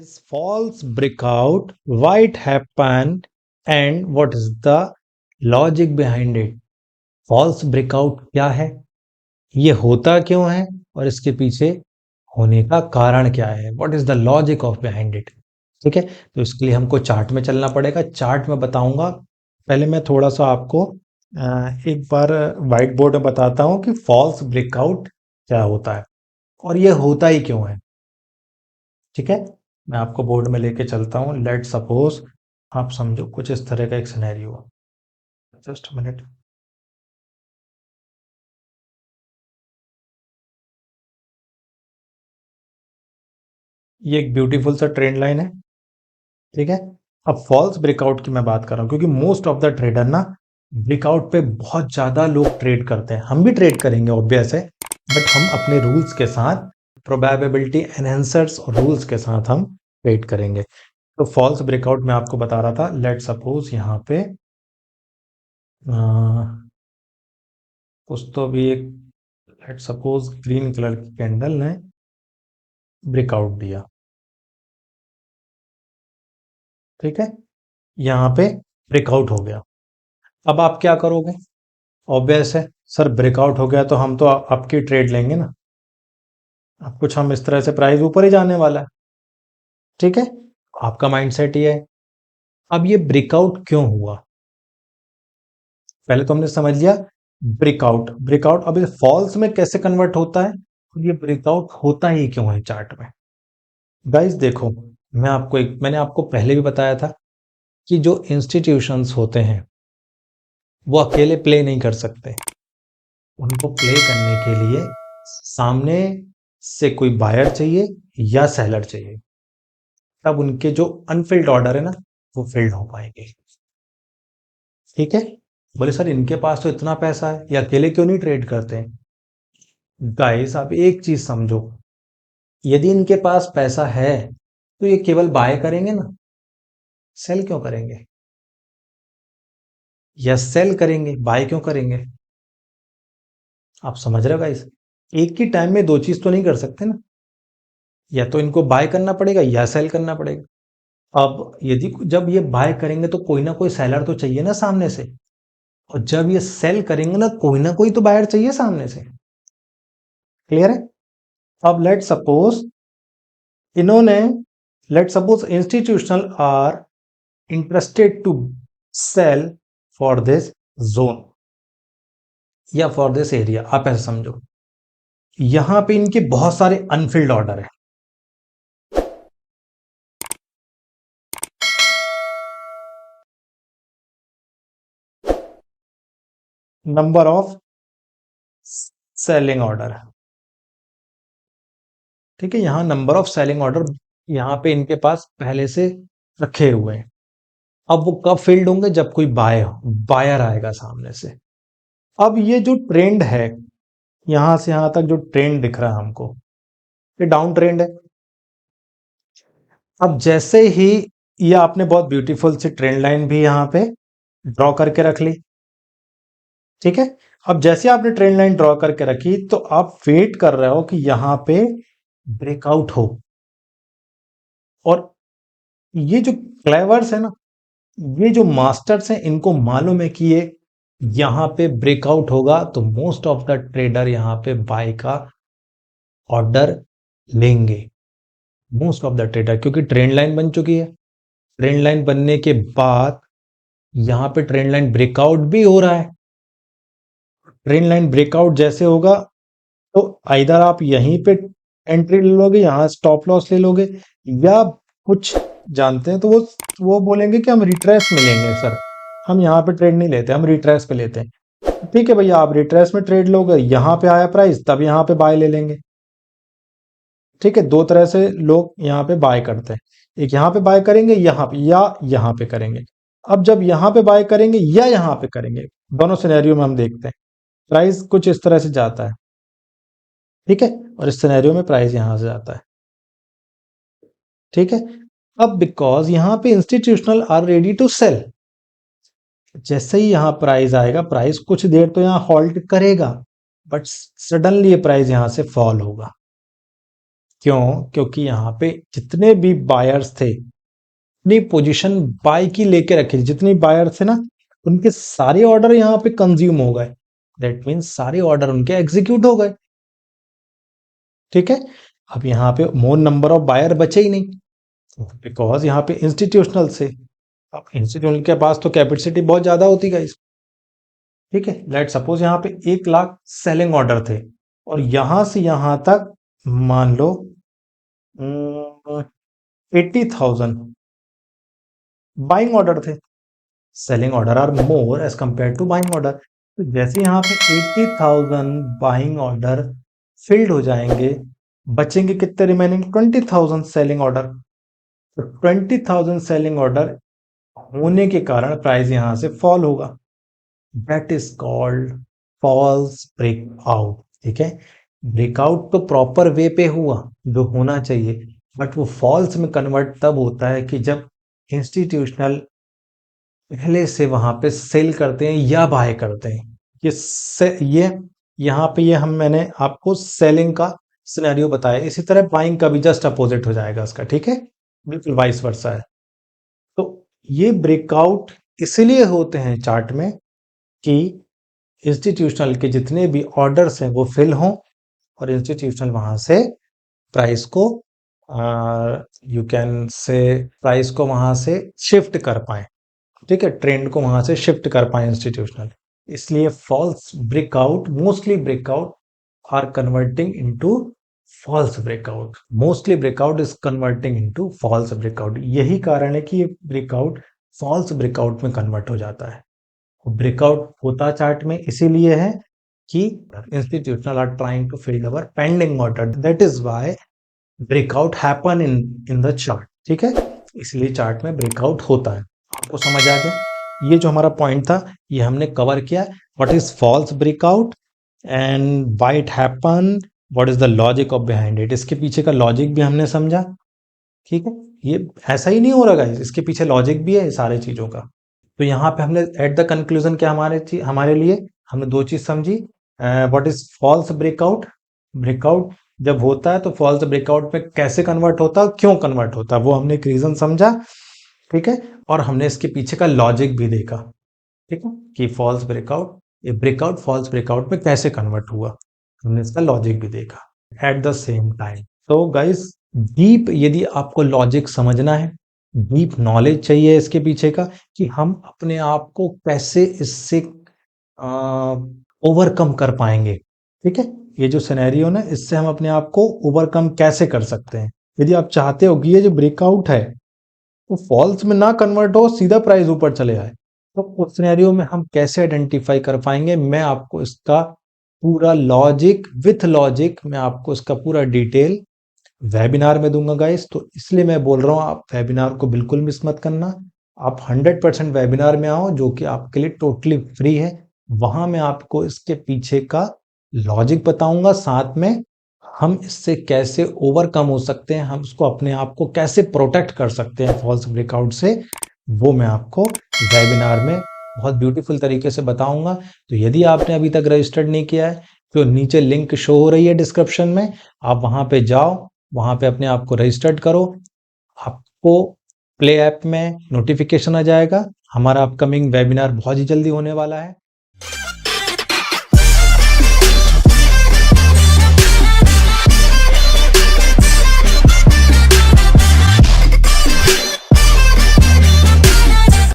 is false breakout, why it happened, and what is the logic behind it? False breakout क्या है, ये होता क्यों है, और इसके पीछे होने का कारण क्या है? What is the logic of behind it? ठीक है, तो इसके लिए हमको चार्ट में चलना पड़ेगा। चार्ट में बताऊंगा। पहले मैं थोड़ा सा आपको एक बार व्हाइट बोर्ड में बताता हूं कि फॉल्स ब्रेकआउट क्या होता है और ये होता ही क्यों है। ठीक है, मैं आपको बोर्ड में लेके चलता हूँ। लेट सपोज आप समझो कुछ इस तरह का एक सिनेरियो। Just minute. ये एक ब्यूटीफुल सा ट्रेंड लाइन है। ठीक है, अब फॉल्स ब्रेकआउट की मैं बात कर रहा हूँ क्योंकि मोस्ट ऑफ द ट्रेडर ना ब्रेकआउट पे बहुत ज्यादा लोग ट्रेड करते हैं। हम भी ट्रेड करेंगे ऑब्वियस है, बट हम अपने रूल्स के साथ, प्रोबेबिलिटी एनहेंसर्स और रूल्स के साथ हम ट्रेड करेंगे। तो फॉल्स ब्रेकआउट मैं आपको बता रहा था। लेट सपोज यहाँ पे कुछ तो भी एक, लेट सपोज ग्रीन कलर की कैंडल ने ब्रेकआउट दिया। ठीक है, यहाँ पे ब्रेकआउट हो गया। अब आप क्या करोगे? ऑब्वियस है सर, ब्रेकआउट हो गया तो हम तो आपकी ट्रेड लेंगे ना। अब कुछ हम इस तरह से प्राइस ऊपर ही जाने वाला है। ठीक है, आपका माइंडसेट ये है। अब ये ब्रेकआउट क्यों हुआ, पहले तो हमने समझ लिया। ब्रेकआउट ब्रेकआउट अब फॉल्स में कैसे कन्वर्ट होता है, और ये ब्रेकआउट होता ही क्यों है चार्ट में। गाइस देखो, मैंने आपको पहले भी बताया था कि जो इंस्टीट्यूशंस होते हैं वो अकेले प्ले नहीं कर सकते। उनको प्ले करने के लिए सामने से कोई बायर चाहिए या सेलर चाहिए, तब उनके जो अनफिल्ड ऑर्डर है ना वो फिल्ड हो पाएंगे। ठीक है, बोले सर इनके पास तो इतना पैसा है, ये अकेले क्यों नहीं ट्रेड करते हैं? गाइस आप एक चीज समझो, यदि इनके पास पैसा है तो ये केवल बाय करेंगे ना, सेल क्यों करेंगे? या सेल करेंगे, बाय क्यों करेंगे? आप समझ रहे हो गाइस, एक ही टाइम में दो चीज तो नहीं कर सकते ना। या तो इनको बाय करना पड़ेगा या सेल करना पड़ेगा। अब यदि जब ये बाय करेंगे तो कोई ना कोई सेलर तो चाहिए ना सामने से, और जब ये सेल करेंगे ना कोई तो बायर चाहिए सामने से। क्लियर है? अब इन्होंने let suppose institutional are interested to sell for this zone या फॉर दिस एरिया। आप ऐसा समझो, यहां पे इनके बहुत सारे अनफिल्ड ऑर्डर है। नंबर ऑफ सेलिंग ऑर्डर, ठीक है, यहां नंबर ऑफ सेलिंग ऑर्डर यहां पे इनके पास पहले से रखे हुए हैं। अब वो कब फील्ड होंगे? जब कोई बायर आएगा सामने से। अब ये जो ट्रेंड है, यहां से यहां तक जो ट्रेंड दिख रहा है हमको, ये डाउन ट्रेंड है। अब जैसे ही ये आपने बहुत ब्यूटीफुल सी ट्रेंड लाइन भी यहां पे ड्रॉ करके रख ली। ठीक है, अब जैसे आपने ट्रेंड लाइन ड्रॉ करके रखी तो आप वेट कर रहे हो कि यहां पे ब्रेकआउट हो। और ये जो क्लेवर्स है ना, ये जो मास्टर्स हैं, इनको मालूम है कि ये यहां पे ब्रेकआउट होगा तो मोस्ट ऑफ द ट्रेडर यहां पे बाय का ऑर्डर लेंगे। मोस्ट ऑफ द ट्रेडर, क्योंकि ट्रेंड लाइन बन चुकी है। ट्रेंड लाइन बनने के बाद यहां पे ट्रेंड लाइन ब्रेकआउट भी हो रहा है। ट्रेंड लाइन ब्रेकआउट जैसे होगा तो इधर आप यहीं पे एंट्री ले लोगे, यहां स्टॉप लॉस ले लोगे, या कुछ जानते हैं तो वो बोलेंगे कि हम रिट्रेस में लेंगे सर, हम यहाँ पे ट्रेड नहीं लेते, हम रिट्रेस पे लेते हैं। ठीक है भैया, आप रिट्रेस में ट्रेड लोगे, यहाँ पे आया प्राइस तब यहाँ पे बाय ले लेंगे। ठीक है, दो तरह से लोग यहाँ पे बाय करते हैं, एक यहाँ पे बाय करेंगे, यहाँ पे या यहाँ पे करेंगे। अब जब यहाँ पे बाय करेंगे या यहाँ पे करेंगे, दोनों सिनेरियो में हम देखते हैं प्राइस कुछ इस तरह से जाता है। ठीक है, और इस सिनेरियो में प्राइस यहां से जाता है। ठीक है, अब बिकॉज यहां पे institutional are ready to sell, जैसे ही यहां प्राइस आएगा, प्राइस कुछ देर तो यहां हॉल्ट करेगा, बट सडनली ये प्राइस यहां से फॉल होगा। क्यों? क्योंकि यहाँ पे जितने भी बायर्स थे अपनी पोजीशन बाय की लेके रखी थी, जितने बायर्स थे ना उनके सारे ऑर्डर यहाँ पे कंज्यूम हो गए। दैट मीन्स सारे ऑर्डर उनके एग्जीक्यूट हो गए। ठीक है, अब यहाँ पे मोर नंबर ऑफ बायर बचे ही नहीं, बिकॉज यहाँ पे इंस्टीट्यूशनल से, अब इंस्टीट्यूशनल के पास तो कैपेसिटी बहुत ज्यादा होती गाइस। ठीक है, लेट सपोज यहाँ पे 1 लाख सेलिंग ऑर्डर थे और यहां से यहां तक मान लो 80,000 बाइंग ऑर्डर थे। Selling order are more as compare to buying order. तो जैसे यहाँ पे 80,000 बाइंग ऑर्डर फिल्ड हो जाएंगे, बचेंगे कितने रिमेनिंग? 20,000 selling order. तो 20,000 सेलिंग ऑर्डर होने के कारण प्राइस यहां से फॉल होगा। That is called false breakout. ठीक है, ब्रेकआउट तो प्रॉपर वे पे हुआ जो होना चाहिए, बट वो फॉल्स में कन्वर्ट तब होता है कि जब इंस्टीट्यूशनल पहले से वहां पे सेल करते हैं या बाय करते हैं। ये यहाँ पे ये हम मैंने आपको सेलिंग का सिनेरियो बताया, इसी तरह बाइंग का भी जस्ट अपोजिट हो जाएगा इसका। ठीक है, बिल्कुल वाइस वर्सा है। तो ये ब्रेकआउट इसलिए होते हैं चार्ट में कि इंस्टीट्यूशनल के जितने भी ऑर्डर्स हैं वो फिल हों और इंस्टीट्यूशनल वहां से प्राइस को यू कैन से प्राइस को वहां से शिफ्ट कर पाए। ठीक है, ट्रेंड को वहां से शिफ्ट कर पाए इंस्टीट्यूशनल। इसलिए false breakout, mostly breakout are converting into false breakout. Mostly breakout is converting into false breakout. यही कारण है कि ये ब्रेकआउट फॉल्स ब्रेकआउट में कन्वर्ट हो जाता है। ब्रेकआउट होता चार्ट में इसीलिए है कि institutional are trying to fill our pending order, that is why breakout happen in the chart. ठीक है, इसलिए चार्ट में ब्रेकआउट होता है। आपको समझ आ गया? ये जो हमारा पॉइंट था ये हमने कवर किया। What is false breakout and why it happen, what is the logic of behind it, इसके पीछे का लॉजिक भी हमने समझा। ठीक है, ये ऐसा ही नहीं हो रहा गाइस, इसके पीछे लॉजिक भी है सारे चीजों का। तो यहाँ पे हमने एट द कंक्लूजन क्या हमारे लिए हमने दो चीज समझी। What is false breakout, breakout जब होता है तो फॉल्स ब्रेकआउट में कैसे कन्वर्ट होता है, क्यों कन्वर्ट होता है, वो हमने एक रीजन समझा। ठीक है, और हमने इसके पीछे का लॉजिक भी देखा। ठीक है, कि फॉल्स ब्रेकआउट, ये ब्रेकआउट फॉल्स ब्रेकआउट में कैसे कन्वर्ट हुआ, हमने इसका लॉजिक भी देखा एट द सेम टाइम। तो गाइस, डीप यदि आपको लॉजिक समझना है, डीप नॉलेज चाहिए इसके पीछे का कि हम अपने आप को कैसे इससे ओवरकम कर पाएंगे। ठीक है, ये जो सिनेरियो ना, इससे हम अपने आप को ओवरकम कैसे कर सकते हैं। यदि आप चाहते हो कि ये जो ब्रेकआउट है वो फॉल्स में ना कन्वर्ट हो, सीधा प्राइस ऊपर चले आए, तो उस सिनेरियो में हम कैसे आइडेंटिफाई कर पाएंगे, मैं आपको इसका पूरा लॉजिक विथ लॉजिक मैं आपको इसका पूरा डिटेल वेबिनार में दूंगा गाइस। तो इसलिए मैं बोल रहा हूँ आप वेबिनार को बिल्कुल मिस मत करना। आप 100% वेबिनार में आओ जो कि आपके लिए टोटली फ्री है। वहां मैं आपको इसके पीछे का लॉजिक बताऊंगा, साथ में हम इससे कैसे ओवरकम हो सकते हैं, हम उसको अपने आप को कैसे प्रोटेक्ट कर सकते हैं फॉल्स ब्रेकआउट से, वो मैं आपको वेबिनार में बहुत ब्यूटीफुल तरीके से बताऊंगा। तो यदि आपने अभी तक रजिस्टर्ड नहीं किया है तो नीचे लिंक शो हो रही है डिस्क्रिप्शन में, आप वहां पे जाओ, वहां पे अपने आप को रजिस्टर्ड करो। आपको प्ले ऐप में नोटिफिकेशन आ जाएगा, हमारा अपकमिंग वेबिनार बहुत ही जल्दी होने वाला है।